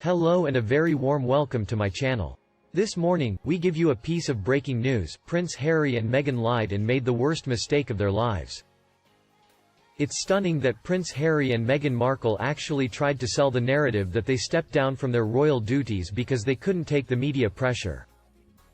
Hello and a very warm welcome to my channel. This morning, we give you a piece of breaking news. Prince Harry and Meghan lied and made the worst mistake of their lives. It's stunning that Prince Harry and Meghan Markle actually tried to sell the narrative that they stepped down from their royal duties because they couldn't take the media pressure.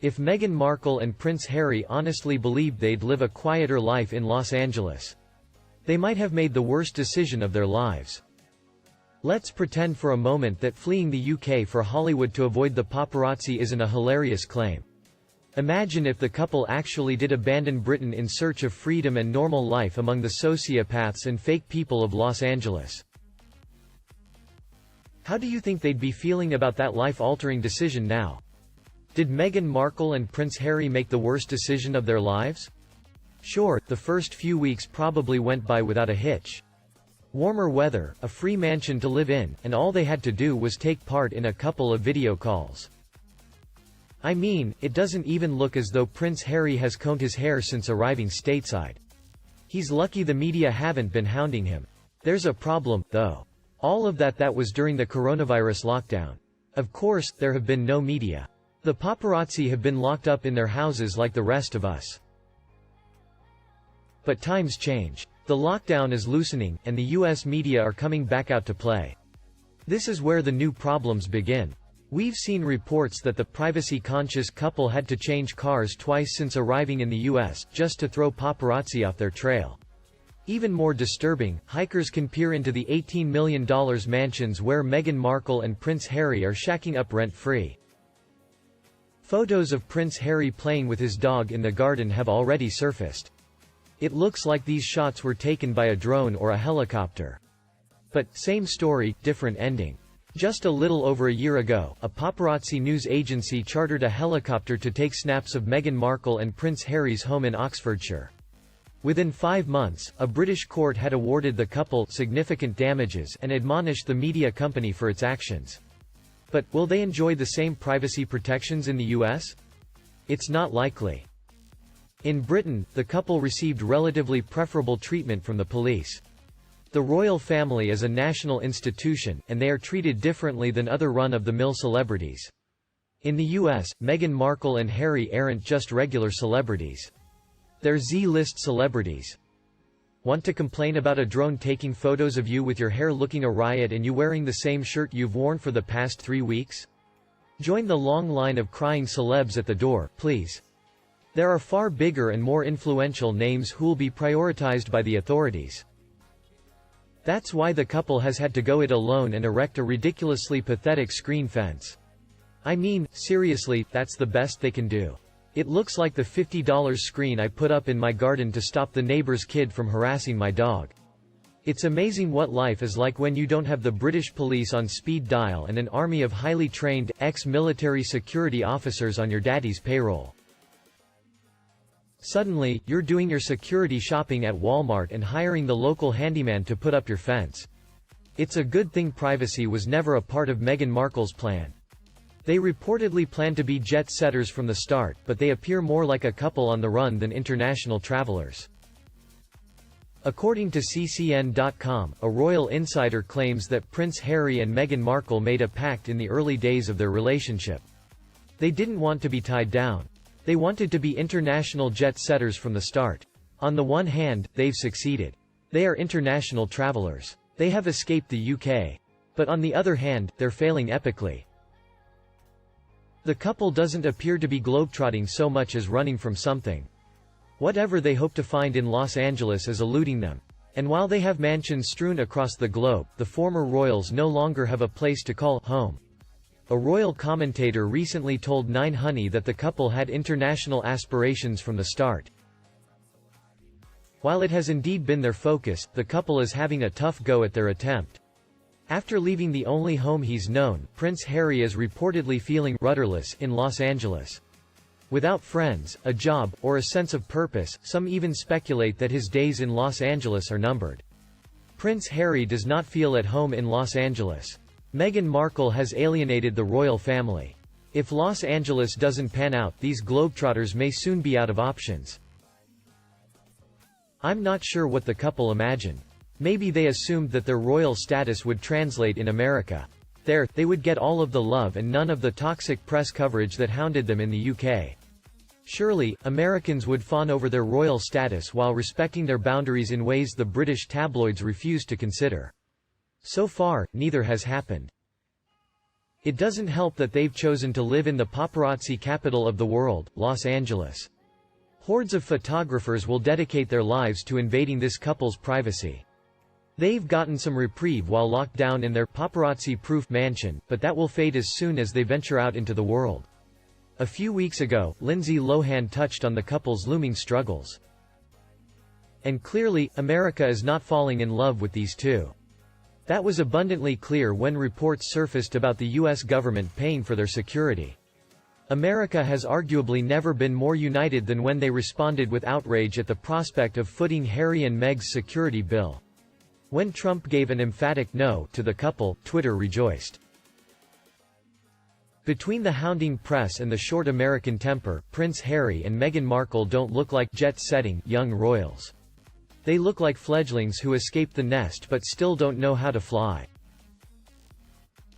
If Meghan Markle and Prince Harry honestly believed they'd live a quieter life in Los Angeles, they might have made the worst decision of their lives. Let's pretend for a moment that fleeing the UK for Hollywood to avoid the paparazzi isn't a hilarious claim. Imagine if the couple actually did abandon Britain in search of freedom and normal life among the sociopaths and fake people of Los Angeles. How do you think they'd be feeling about that life-altering decision now? Did Meghan Markle and Prince Harry make the worst decision of their lives? Sure, the first few weeks probably went by without a hitch. Warmer weather, a free mansion to live in, and all they had to do was take part in a couple of video calls. I mean, it doesn't even look as though Prince Harry has combed his hair since arriving stateside. He's lucky the media haven't been hounding him. There's a problem, though. All of that was during the coronavirus lockdown. Of course, there have been no media. The paparazzi have been locked up in their houses like the rest of us. But times change. The lockdown is loosening, and the US media are coming back out to play. This is where the new problems begin. We've seen reports that the privacy-conscious couple had to change cars twice since arriving in the US, just to throw paparazzi off their trail. Even more disturbing, hikers can peer into the $18 million mansions where Meghan Markle and Prince Harry are shacking up rent-free. Photos of Prince Harry playing with his dog in the garden have already surfaced. It looks like these shots were taken by a drone or a helicopter. But, same story, different ending. Just a little over a year ago, a paparazzi news agency chartered a helicopter to take snaps of Meghan Markle and Prince Harry's home in Oxfordshire. Within 5 months, a British court had awarded the couple significant damages and admonished the media company for its actions. But, will they enjoy the same privacy protections in the US? It's not likely. In Britain, the couple received relatively preferable treatment from the police. The royal family is a national institution, and they are treated differently than other run-of-the-mill celebrities. In the US, Meghan Markle and Harry aren't just regular celebrities. They're Z-list celebrities. Want to complain about a drone taking photos of you with your hair looking a riot and you wearing the same shirt you've worn for the past 3 weeks? Join the long line of crying celebs at the door, please. There are far bigger and more influential names who'll be prioritized by the authorities. That's why the couple has had to go it alone and erect a ridiculously pathetic screen fence. I mean, seriously, that's the best they can do. It looks like the $50 screen I put up in my garden to stop the neighbor's kid from harassing my dog. It's amazing what life is like when you don't have the British police on speed dial and an army of highly trained, ex-military security officers on your daddy's payroll. Suddenly, you're doing your security shopping at Walmart and hiring the local handyman to put up your fence. It's a good thing privacy was never a part of Meghan Markle's plan. They reportedly plan to be jet-setters from the start, but they appear more like a couple on the run than international travelers. According to ccn.com, a royal insider claims that Prince Harry and Meghan Markle made a pact in the early days of their relationship. They didn't want to be tied down. They wanted to be international jet-setters from the start. On the one hand, they've succeeded. They are international travelers. They have escaped the UK. But on the other hand, they're failing epically. The couple doesn't appear to be globetrotting so much as running from something. Whatever they hope to find in Los Angeles is eluding them. And while they have mansions strewn across the globe, the former royals no longer have a place to call home. A royal commentator recently told 9honey that the couple had international aspirations from the start. While it has indeed been their focus, the couple is having a tough go at their attempt. After leaving the only home he's known, Prince Harry is reportedly feeling rudderless in Los Angeles. Without friends, a job, or a sense of purpose, some even speculate that his days in Los Angeles are numbered. Prince Harry does not feel at home in Los Angeles. Meghan Markle has alienated the royal family. If Los Angeles doesn't pan out, these globetrotters may soon be out of options. I'm not sure what the couple imagined. Maybe they assumed that their royal status would translate in America. There, they would get all of the love and none of the toxic press coverage that hounded them in the UK. Surely, Americans would fawn over their royal status while respecting their boundaries in ways the British tabloids refused to consider. So far, neither has happened. It doesn't help that they've chosen to live in the paparazzi capital of the world, Los Angeles. Hordes of photographers will dedicate their lives to invading this couple's privacy. They've gotten some reprieve while locked down in their paparazzi-proof mansion, but that will fade as soon as they venture out into the world. A few weeks ago, Lindsay Lohan touched on the couple's looming struggles. And clearly, America is not falling in love with these two. That was abundantly clear when reports surfaced about the U.S. government paying for their security. America has arguably never been more united than when they responded with outrage at the prospect of footing Harry and Meg's security bill. When Trump gave an emphatic no to the couple, Twitter rejoiced. Between the hounding press and the short American temper, Prince Harry and Meghan Markle don't look like jet-setting young royals. They look like fledglings who escaped the nest but still don't know how to fly.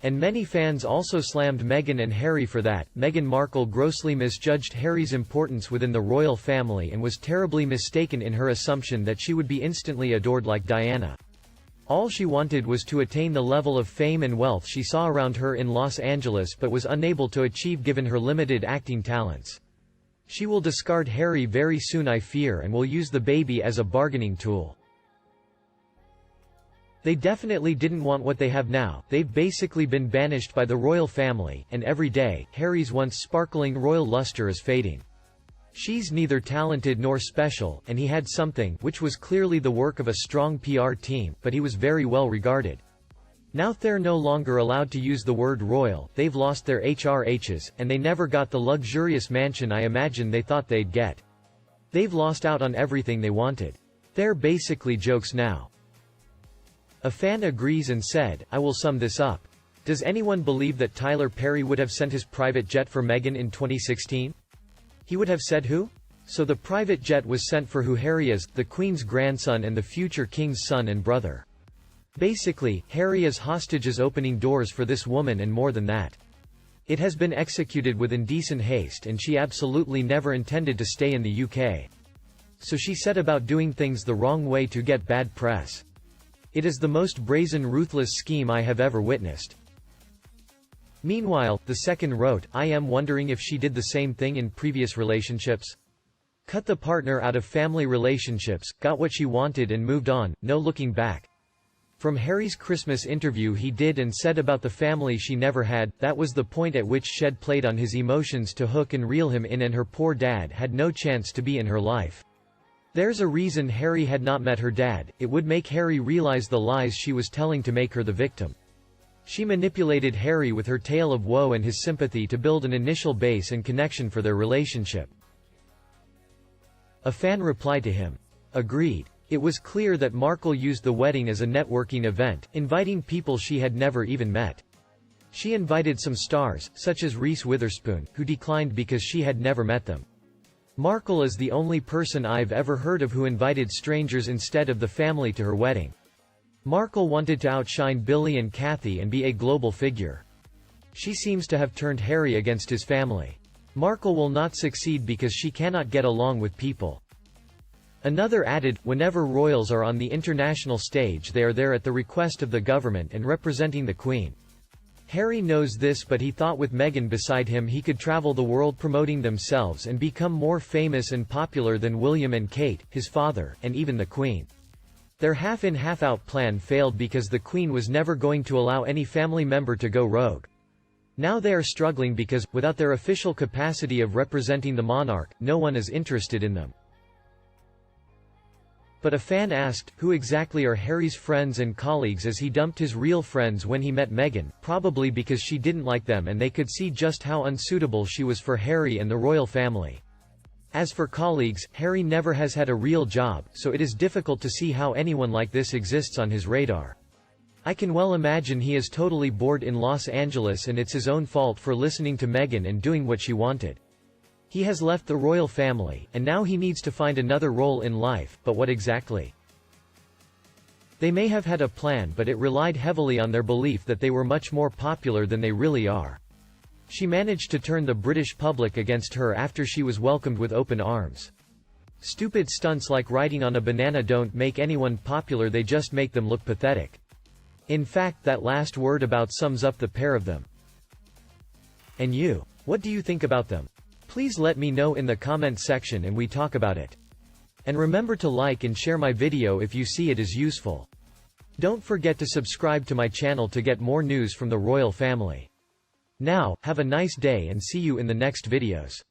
And many fans also slammed Meghan and Harry for that. Meghan Markle grossly misjudged Harry's importance within the royal family and was terribly mistaken in her assumption that she would be instantly adored like Diana. All she wanted was to attain the level of fame and wealth she saw around her in Los Angeles but was unable to achieve given her limited acting talents. She will discard Harry very soon, I fear, and will use the baby as a bargaining tool. They definitely didn't want what they have now. They've basically been banished by the royal family, and every day, Harry's once sparkling royal luster is fading. She's neither talented nor special, and he had something, which was clearly the work of a strong PR team, but he was very well regarded. Now they're no longer allowed to use the word royal, they've lost their HRHs, and they never got the luxurious mansion I imagine they thought they'd get. They've lost out on everything they wanted. They're basically jokes now. A fan agrees and said, I will sum this up. Does anyone believe that Tyler Perry would have sent his private jet for Meghan in 2016? He would have said who? So the private jet was sent for who Harry is, the Queen's grandson and the future King's son and brother. Basically, Harry is hostages opening doors for this woman and more than that. It has been executed with indecent haste and she absolutely never intended to stay in the UK. So she set about doing things the wrong way to get bad press. It is the most brazen, ruthless scheme I have ever witnessed. Meanwhile, the second wrote, I am wondering if she did the same thing in previous relationships. Cut the partner out of family relationships, got what she wanted and moved on, no looking back. From Harry's Christmas interview he did and said about the family she never had, that was the point at which Shed played on his emotions to hook and reel him in and her poor dad had no chance to be in her life. There's a reason Harry had not met her dad, it would make Harry realize the lies she was telling to make her the victim. She manipulated Harry with her tale of woe and his sympathy to build an initial base and connection for their relationship. A fan replied to him. Agreed. It was clear that Markle used the wedding as a networking event, inviting people she had never even met. She invited some stars, such as Reese Witherspoon, who declined because she had never met them. Markle is the only person I've ever heard of who invited strangers instead of the family to her wedding. Markle wanted to outshine Billy and Kathy and be a global figure. She seems to have turned Harry against his family. Markle will not succeed because she cannot get along with people. Another added, whenever royals are on the international stage they are there at the request of the government and representing the Queen. Harry knows this but he thought with Meghan beside him he could travel the world promoting themselves and become more famous and popular than William and Kate, his father, and even the Queen. Their half-in half-out plan failed because the Queen was never going to allow any family member to go rogue. Now they are struggling because, without their official capacity of representing the monarch, no one is interested in them. But a fan asked, who exactly are Harry's friends and colleagues as he dumped his real friends when he met Meghan, probably because she didn't like them and they could see just how unsuitable she was for Harry and the royal family. As for colleagues, Harry never has had a real job, so it is difficult to see how anyone like this exists on his radar. I can well imagine he is totally bored in Los Angeles and it's his own fault for listening to Meghan and doing what she wanted. He has left the royal family, and now he needs to find another role in life, but what exactly? They may have had a plan, but it relied heavily on their belief that they were much more popular than they really are. She managed to turn the British public against her after she was welcomed with open arms. Stupid stunts like riding on a banana don't make anyone popular, they just make them look pathetic. In fact, that last word about sums up the pair of them. And you? What do you think about them? Please let me know in the comment section and we talk about it. And remember to like and share my video if you see it is useful. Don't forget to subscribe to my channel to get more news from the royal family. Now, have a nice day and see you in the next videos.